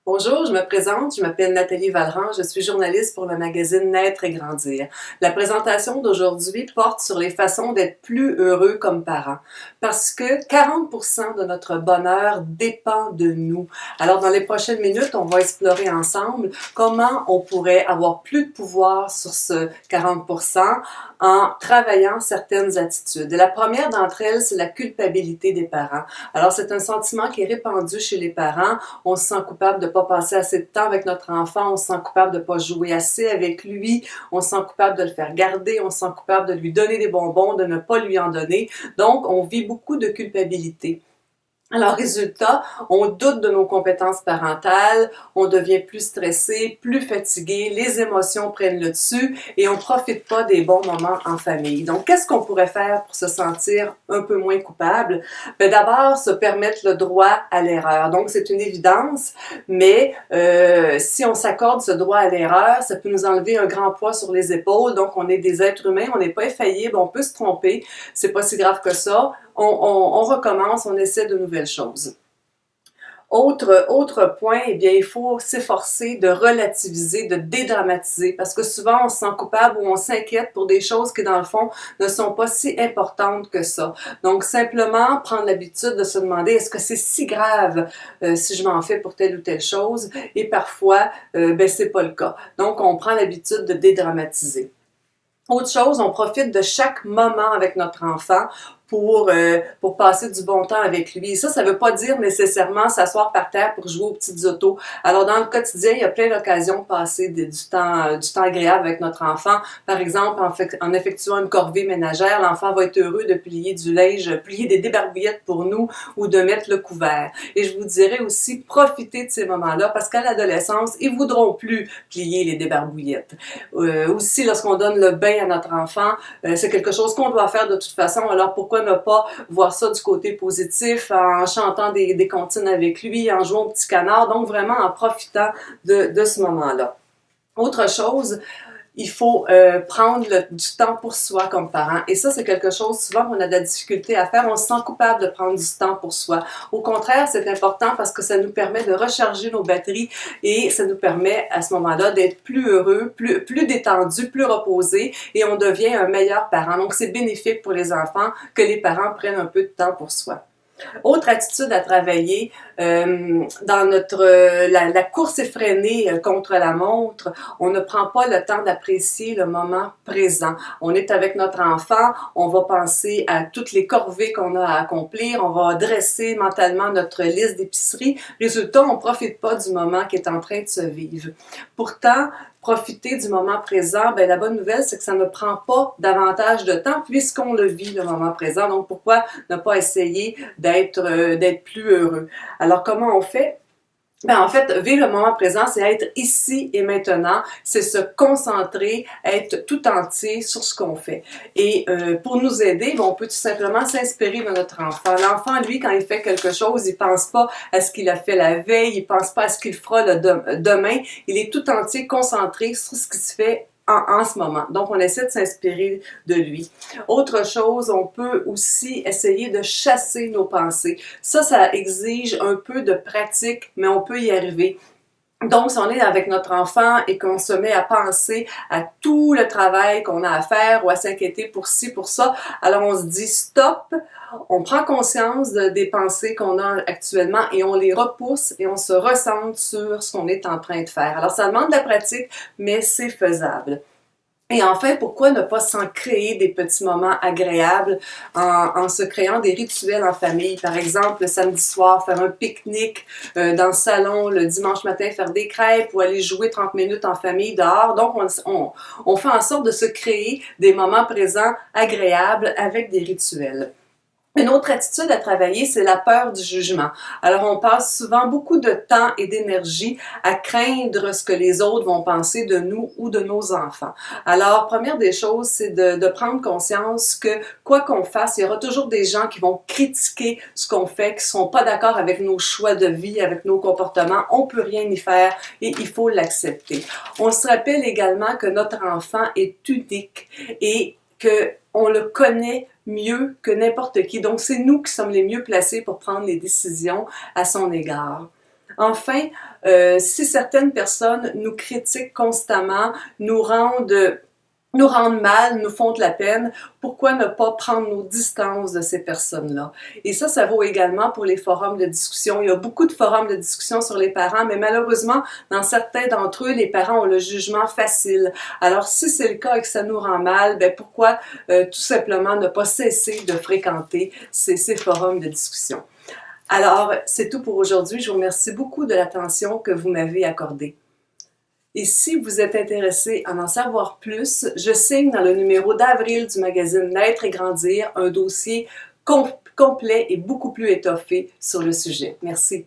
Bonjour, je me présente, je m'appelle Nathalie Valran, je suis journaliste pour le magazine Naître et Grandir. La présentation d'aujourd'hui porte sur les façons d'être plus heureux comme parents, parce que 40% de notre bonheur dépend de nous. Alors dans les prochaines minutes, on va explorer ensemble comment on pourrait avoir plus de pouvoir sur ce 40% en travaillant certaines attitudes. Et la première d'entre elles, c'est la culpabilité des parents. Alors c'est un sentiment qui est répandu chez les parents. On se sent coupable de ne pas passer assez de temps avec notre enfant, on se sent coupable de ne pas jouer assez avec lui, on se sent coupable de le faire garder, on se sent coupable de lui donner des bonbons, de ne pas lui en donner. Donc, on vit beaucoup de culpabilité. Alors, résultat, on doute de nos compétences parentales, on devient plus stressé, plus fatigué, les émotions prennent le dessus et on profite pas des bons moments en famille. Donc, qu'est-ce qu'on pourrait faire pour se sentir un peu moins coupable? Ben, d'abord, se permettre le droit à l'erreur. Donc, c'est une évidence, mais si on s'accorde ce droit à l'erreur, ça peut nous enlever un grand poids sur les épaules. Donc, on est des êtres humains, on n'est pas infaillible, on peut se tromper, c'est pas si grave que ça. On recommence, on essaie de nouvelles choses. Autre point, eh bien, il faut s'efforcer de relativiser, de dédramatiser, parce que souvent on se sent coupable ou on s'inquiète pour des choses qui, dans le fond, ne sont pas si importantes que ça. Donc, simplement prendre l'habitude de se demander, est-ce que c'est si grave si je m'en fais pour telle ou telle chose? Et parfois, ben, c'est pas le cas. Donc, on prend l'habitude de dédramatiser. Autre chose, on profite de chaque moment avec notre enfant pour passer du bon temps avec lui. Et ça veut pas dire nécessairement s'asseoir par terre pour jouer aux petites autos. Alors, dans le quotidien, il y a plein d'occasions de passer du temps agréable avec notre enfant. Par exemple, en effectuant une corvée ménagère, l'enfant va être heureux de plier du linge, plier des débarbouillettes pour nous ou de mettre le couvert. Et je vous dirais aussi, profitez de ces moments-là parce qu'à l'adolescence, ils voudront plus plier les débarbouillettes. Aussi, lorsqu'on donne le bain à notre enfant, c'est quelque chose qu'on doit faire de toute façon. Alors pourquoi ne pas voir ça du côté positif en chantant des comptines avec lui, en jouant au petit canard, donc vraiment en profitant de ce moment-là. Autre chose, il faut prendre du temps pour soi comme parent. Et ça, c'est quelque chose souvent qu'on a de la difficulté à faire. On se sent coupable de prendre du temps pour soi. Au contraire, c'est important parce que ça nous permet de recharger nos batteries et ça nous permet à ce moment-là d'être plus heureux, plus détendu, plus reposé et on devient un meilleur parent. Donc, c'est bénéfique pour les enfants que les parents prennent un peu de temps pour soi. Autre attitude à travailler, dans la course effrénée contre la montre, on ne prend pas le temps d'apprécier le moment présent. On est avec notre enfant, on va penser à toutes les corvées qu'on a à accomplir, on va dresser mentalement notre liste d'épicerie. Résultat, on ne profite pas du moment qui est en train de se vivre. Pourtant, profiter du moment présent, ben la bonne nouvelle, c'est que ça ne prend pas davantage de temps puisqu'on le vit le moment présent. Donc, pourquoi ne pas essayer d'être plus heureux? Alors, comment on fait? Ben, en fait, vivre le moment présent, c'est être ici et maintenant, c'est se concentrer, être tout entier sur ce qu'on fait. Et pour nous aider, ben, on peut tout simplement s'inspirer de notre enfant. L'enfant, lui, quand il fait quelque chose, il pense pas à ce qu'il a fait la veille, il pense pas à ce qu'il fera demain. Il est tout entier concentré sur ce qui se fait en ce moment. Donc, on essaie de s'inspirer de lui. Autre chose, on peut aussi essayer de chasser nos pensées. Ça exige un peu de pratique, mais on peut y arriver. Donc, si on est avec notre enfant et qu'on se met à penser à tout le travail qu'on a à faire ou à s'inquiéter pour ci, pour ça, alors on se dit stop, on prend conscience des pensées qu'on a actuellement et on les repousse et on se recentre sur ce qu'on est en train de faire. Alors, ça demande de la pratique, mais c'est faisable. Et enfin, pourquoi ne pas s'en créer des petits moments agréables en se créant des rituels en famille? Par exemple, le samedi soir, faire un pique-nique dans le salon, le dimanche matin, faire des crêpes ou aller jouer 30 minutes en famille dehors. Donc, on fait en sorte de se créer des moments présents agréables avec des rituels. Une autre attitude à travailler, c'est la peur du jugement. Alors, on passe souvent beaucoup de temps et d'énergie à craindre ce que les autres vont penser de nous ou de nos enfants. Alors, première des choses, c'est de prendre conscience que quoi qu'on fasse, il y aura toujours des gens qui vont critiquer ce qu'on fait, qui ne sont pas d'accord avec nos choix de vie, avec nos comportements. On peut rien y faire et il faut l'accepter. On se rappelle également que notre enfant est unique et qu'on le connaît mieux que n'importe qui. Donc, c'est nous qui sommes les mieux placés pour prendre les décisions à son égard. Enfin, si certaines personnes nous critiquent constamment, nous rendent mal, nous font de la peine, pourquoi ne pas prendre nos distances de ces personnes-là? Et ça vaut également pour les forums de discussion. Il y a beaucoup de forums de discussion sur les parents, mais malheureusement, dans certains d'entre eux, les parents ont le jugement facile. Alors, si c'est le cas et que ça nous rend mal, ben pourquoi tout simplement ne pas cesser de fréquenter ces forums de discussion? Alors, c'est tout pour aujourd'hui. Je vous remercie beaucoup de l'attention que vous m'avez accordée. Et si vous êtes intéressé à en savoir plus, je signe dans le numéro d'avril du magazine Naître et Grandir un dossier complet et beaucoup plus étoffé sur le sujet. Merci.